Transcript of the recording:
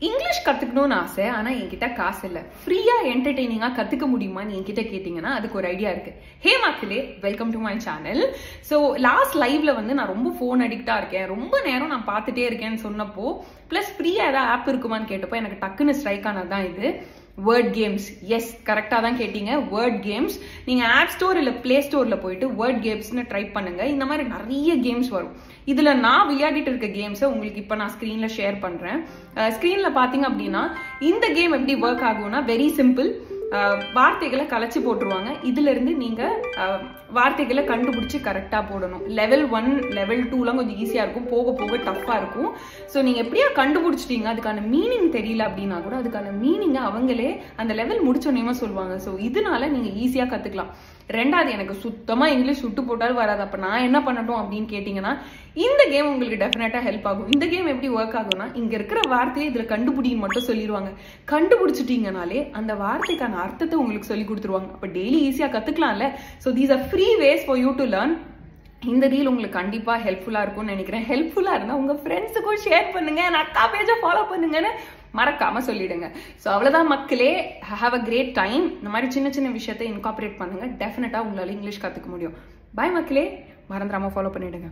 English கத்துக்கணும்னு ஆசை, ஆனா என்கிட்ட காசு இல்ல. ஃப்ரீயா என்டர்டெய்னிங்கா கத்துக்க முடியுமான்னு என்கிட்ட கேட்டீங்கன்னா அதுக்கு ஒரு ஐடியா இருக்கு. ஹே மக்களே, welcome to my channel. So last லைவ்ல நான் ரொம்ப ஃபோன் அடிக்டா இருக்கேன், ரொம்ப நேரம் நான் பார்த்துட்டே இருக்கேன்னு சொன்னப்போ பிளஸ் ஃப்ரீயா ஏதாவது ஆப் இருக்குமான்னு கேட்டப்போ எனக்கு டக்குன்னு ஸ்ட்ரைக் ஆனதுதான் இது வேர்ட் கேம்ஸ். எஸ், கரெக்டா தான் கேட்டீங்க, வேர்ட் கேம்ஸ். நீங்க ஆப் ஸ்டோர் இல்ல பிளே ஸ்டோர்ல போயிட்டு வேர்ட் கேம்ஸ்னு ட்ரை பண்ணுங்க. இந்த மாதிரி நிறைய கேம்ஸ் வரும். இதுல நான் விளையாடிட்டு இருக்க கேம்ஸை உங்களுக்கு இப்ப நான் ஸ்கிரீன்ல ஷேர் பண்றேன். ஸ்கிரீன்ல பாத்தீங்க அப்படின்னா இந்த கேம் எப்படி ஒர்க் ஆகும்னா வெரி சிம்பிள். வார்த்தைகளை கலைச்சு போட்டுருவாங்க. இதுல இருந்து நீங்க வார்த்தைகளை கண்டுபிடிச்சு கரெக்டா போடணும். லெவல் 1 லெவல் 2லாம் கொஞ்சம் ஈஸியா இருக்கும், போக போக டஃப்பா இருக்கும். ஸோ நீங்க எப்படியா கண்டுபிடிச்சிட்டீங்க, அதுக்கான மீனிங் தெரியல அப்படின்னா கூட அதுக்கான மீனிங்கை அவங்களே அந்த லெவல் முடிச்சோன்னே சொல்லுவாங்க. ஸோ இதனால நீங்க ஈஸியா கத்துக்கலாம். ரெண்டாவது, எனக்கு சுத்தமா இங்கிலீஷ் சுட்டு போட்டாலும் வராது, அப்ப நான் என்ன பண்ணட்டும் அப்படின்னு கேட்டீங்கன்னா இந்த கேம் உங்களுக்கு டெஃபினட்டா ஹெல்ப் ஆகும். இந்த கேம் எப்படி ஒர்க் ஆகும்னா இங்க இருக்கிற வார்த்தையை இதுல கண்டுபிடின்னு மட்டும் சொல்லிடுவாங்க. கண்டுபிடிச்சிட்டீங்கனாலே அந்த வார்த்தைக்கான அர்த்தத்தை உங்களுக்கு சொல்லி கொடுத்துருவாங்க. அப்ப டெய்லி ஈஸியா கத்துக்கலாம்ல. So these are free ways for you to learn. இந்த ரீல் உங்களுக்கு கண்டிப்பா ஹெல்ப்ஃபுல்லா இருக்கும்னு நினைக்கிறேன். ஹெல்ப்ஃபுல்லா இருந்தா உங்க ஃப்ரெண்ட்ஸுக்கும் ஷேர் பண்ணுங்க, அக்கா பேஜை ஃபாலோ பண்ணுங்கன்னு மறக்காம சொல்லிடுங்க. ஸோ அவ்வளவுதான் மக்களே, ஹாவ் அ கிரேட் டைம். இந்த மாதிரி சின்ன சின்ன விஷயத்தை இன்கார்பரேட் பண்ணுங்க, டெஃபினட்டா உங்களால இங்கிலீஷ் கத்துக்க முடியும். பாய் மக்களே, மறந்துடாம ஃபாலோ பண்ணிடுங்க.